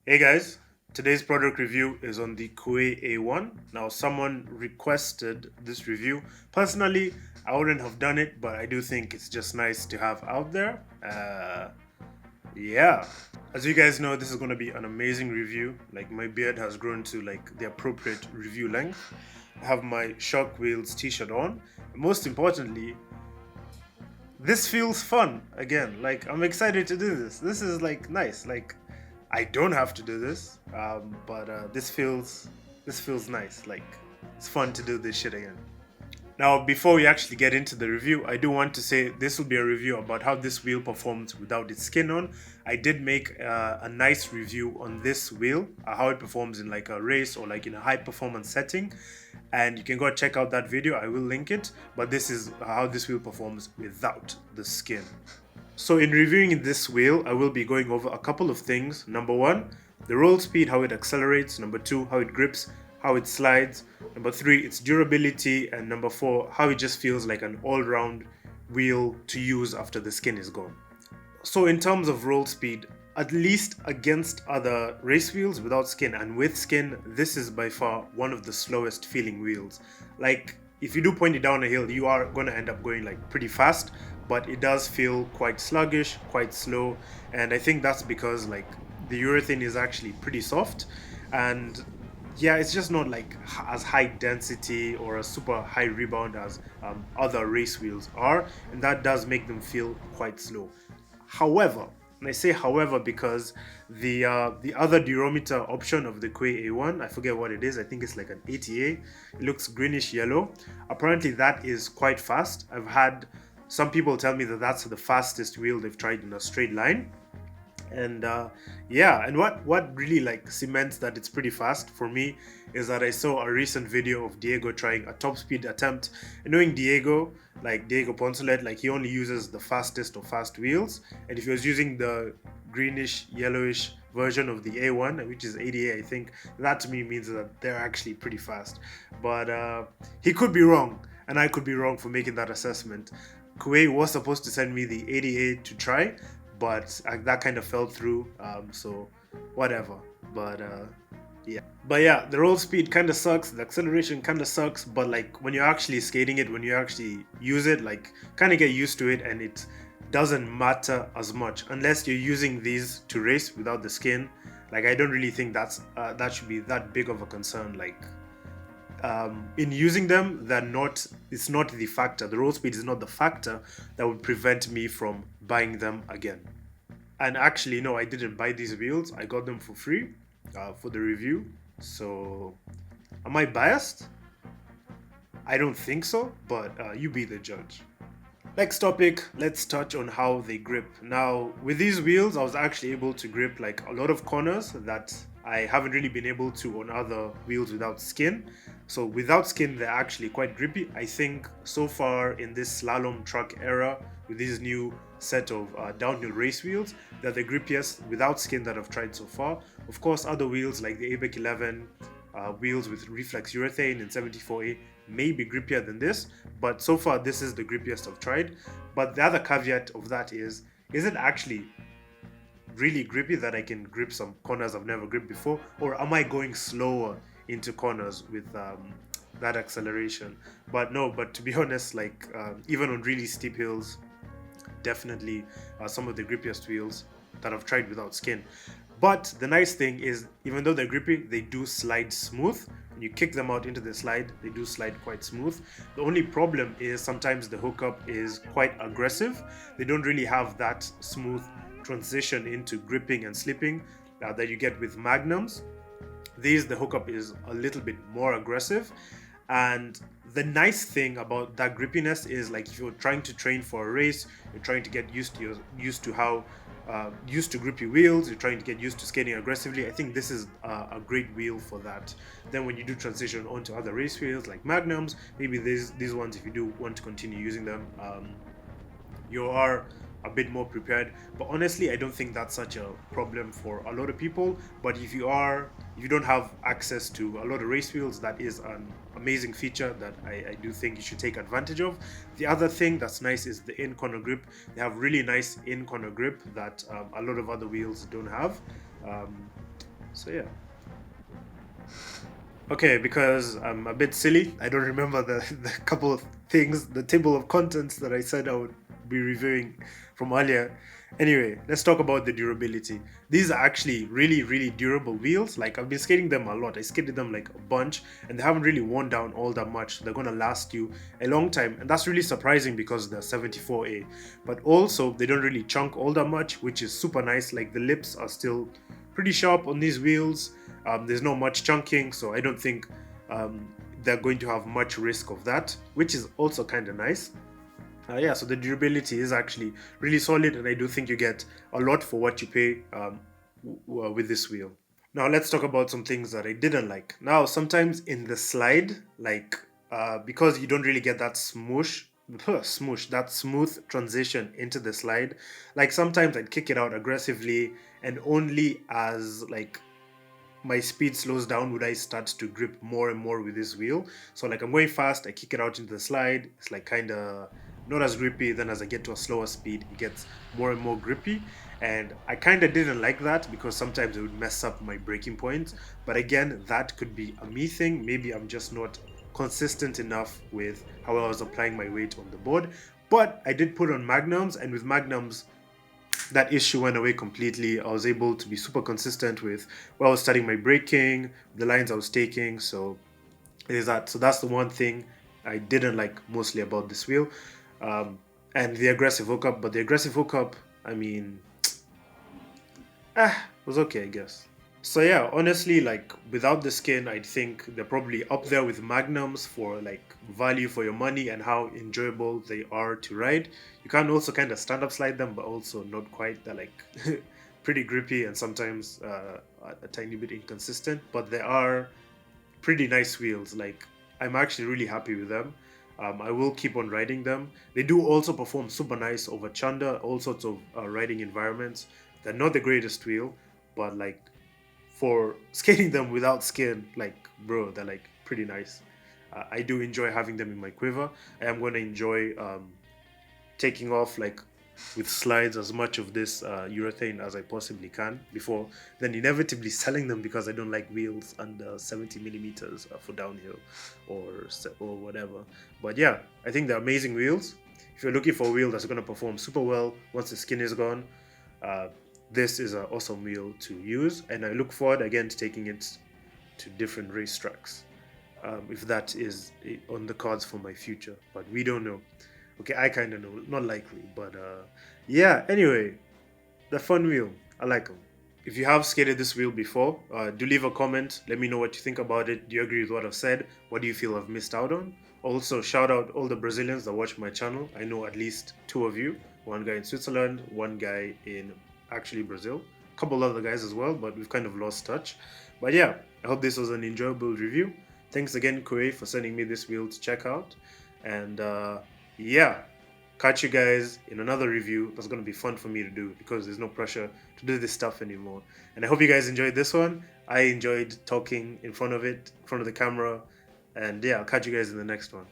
Hey guys, today's product review is on the Cuei A1. Now, someone requested this review. Personally, I wouldn't have done it, but I do think it's just nice to have out there. Yeah. As you guys know, this is going to be an amazing review. Like, my beard has grown to like the appropriate review length. I have my Shock Wheels t-shirt on. Most importantly, this feels fun again. Like, I'm excited to do this. This is like nice. Like, I don't have to do this, but this feels nice. Like, it's fun to do this shit again. Now, before we actually get into the review, I do want to say this will be a review about how this wheel performs without its skin on. I did make a nice review on this wheel, how it performs in like a race or like in a high performance setting. And you can go check out that video, I will link it. But this is how this wheel performs without the skin. So in reviewing this wheel, I will be going over a couple of things. Number one, the roll speed, how it accelerates. Number two, how it grips, how it slides. Number three, its durability. And number four, how it just feels like an all-round wheel to use after the skin is gone. So in terms of roll speed, at least against other race wheels without skin and with skin, this is by far one of the slowest feeling wheels. Like, if you do point it down a hill, you are going to end up going like pretty fast, but it does feel quite sluggish, quite slow. And I think that's because like the urethane is actually pretty soft, and yeah, it's just not like as high density or a super high rebound as other race wheels are, and that does make them feel quite slow. However, and I say however because the other durometer option of the Cuei A1, I forget what it is. I think it's like an 80A. It looks greenish yellow. Apparently, that is quite fast. I've had some people tell me that that's the fastest wheel they've tried in a straight line. And yeah, and what really like cements that it's pretty fast for me is that I saw a recent video of Diego trying a top speed attempt. And knowing Diego, like Diego Ponsolet, like he only uses the fastest of fast wheels, and if he was using the greenish yellowish version of the A1, which is 80A, I think that to me means that they're actually pretty fast. But he could be wrong, and I could be wrong for making that assessment. Kuwait was supposed to send me the 80A to try, but that kind of fell through. So whatever. But but yeah, the roll speed kind of sucks. The acceleration kind of sucks. But like when you're actually skating it, when you actually use it, like kind of get used to it, and it doesn't matter as much unless you're using these to race without the skin. Like I don't really think that should be that big of a concern. Like in using them, they're not. It's not the factor. The roll speed is not the factor that would prevent me from buying them again. And actually, no, I didn't buy these wheels. I got them for free for the review. So, am I biased? I don't think so, but you be the judge. Next topic, let's touch on how they grip. Now, with these wheels, I was actually able to grip like a lot of corners that I haven't really been able to on other wheels without skin. So without skin, they're actually quite grippy. I think so far in this slalom truck era, with this new set of downhill race wheels, they're the grippiest without skin that I've tried so far. Of course, other wheels like the ABEC 11 wheels with reflex urethane and 74A may be grippier than this, but so far this is the grippiest I've tried. But the other caveat of that is it actually really grippy that I can grip some corners I've never gripped before, or am I going slower into corners with that acceleration? But no, but to be honest, like even on really steep hills, definitely some of the grippiest wheels that I've tried without skin. But the nice thing is, even though they're grippy, they do slide smooth. When you kick them out into the slide, they do slide quite smooth. The only problem is sometimes the hookup is quite aggressive. They don't really have that smooth transition into gripping and slipping that you get with magnums. The hookup is a little bit more aggressive. And the nice thing about that grippiness is like if you're trying to train for a race, you're trying to get used to how used to grippy wheels, you're trying to get used to skating aggressively. I think this is a great wheel for that. Then when you do transition onto other race wheels like magnums, maybe these ones, if you do want to continue using them, you are a bit more prepared. But honestly, I don't think that's such a problem for a lot of people. But if you don't have access to a lot of race wheels, that is an amazing feature that I do think you should take advantage of. The other thing that's nice is the in corner grip. They have really nice in corner grip that a lot of other wheels don't have. So yeah. Okay, because I'm a bit silly, I don't remember the couple of things, the table of contents that I said I would be reviewing from earlier. Anyway, let's talk about the durability. These are actually really, really durable wheels. Like, I've been skating them a lot. I skated them like a bunch, and they haven't really worn down all that much. They're gonna last you a long time, and that's really surprising because they're 74A. But also, they don't really chunk all that much, which is super nice. Like, the lips are still pretty sharp on these wheels. There's not much chunking, so I don't think they're going to have much risk of that, which is also kind of nice. Yeah, so the durability is actually really solid, and I do think you get a lot for what you pay with this wheel. Now let's talk about some things that I didn't like. Now, sometimes in the slide, like because you don't really get that that smooth transition into the slide. Like sometimes I'd kick it out aggressively, and only as like my speed slows down would I start to grip more and more with this wheel. So like I'm going fast, I kick it out into the slide. It's like kind of not as grippy. Then as I get to a slower speed, it gets more and more grippy. And I kind of didn't like that because sometimes it would mess up my breaking points. But again, that could be a me thing. Maybe I'm just not consistent enough with how I was applying my weight on the board. But I did put on magnums, and with magnums, that issue went away completely. I was able to be super consistent with where I was starting my braking, the lines I was taking. So there's that. So that's the one thing I didn't like mostly about this wheel. And the aggressive hookup. But the aggressive hookup, I mean, was okay, I guess. So yeah, honestly, like without the skin, I think they're probably up there with magnums for like value for your money and how enjoyable they are to ride. You can also kind of stand up slide them, but also not quite. They're like pretty grippy and sometimes a tiny bit inconsistent, but they are pretty nice wheels. Like I'm actually really happy with them. I will keep on riding them. They do also perform super nice over Chanda, all sorts of riding environments. They're not the greatest wheel, but like for skating them without skin, like bro, they're like pretty nice. I do enjoy having them in my quiver. I am going to enjoy taking off like with slides as much of this urethane as I possibly can before then inevitably selling them because I don't like wheels under 70 millimeters for downhill or whatever. But yeah, I think they're amazing wheels. If you're looking for a wheel that's going to perform super well once the skin is gone, this is an awesome wheel to use, and I look forward again to taking it to different racetracks if that is on the cards for my future, but we don't know. Okay, I kind of know, not likely, but yeah. Anyway, the fun wheel, I like them. If you have skated this wheel before, do leave a comment. Let me know what you think about it. Do you agree with what I've said? What do you feel I've missed out on? Also, shout out all the Brazilians that watch my channel. I know at least two of you. One guy in Switzerland, one guy in actually Brazil. A couple other guys as well, but we've kind of lost touch. But yeah, I hope this was an enjoyable review. Thanks again, Cuei, for sending me this wheel to check out. And yeah, catch you guys in another review that's going to be fun for me to do because there's no pressure to do this stuff anymore. And I hope you guys enjoyed this one. I enjoyed talking in front of the camera. And yeah, I'll catch you guys in the next one.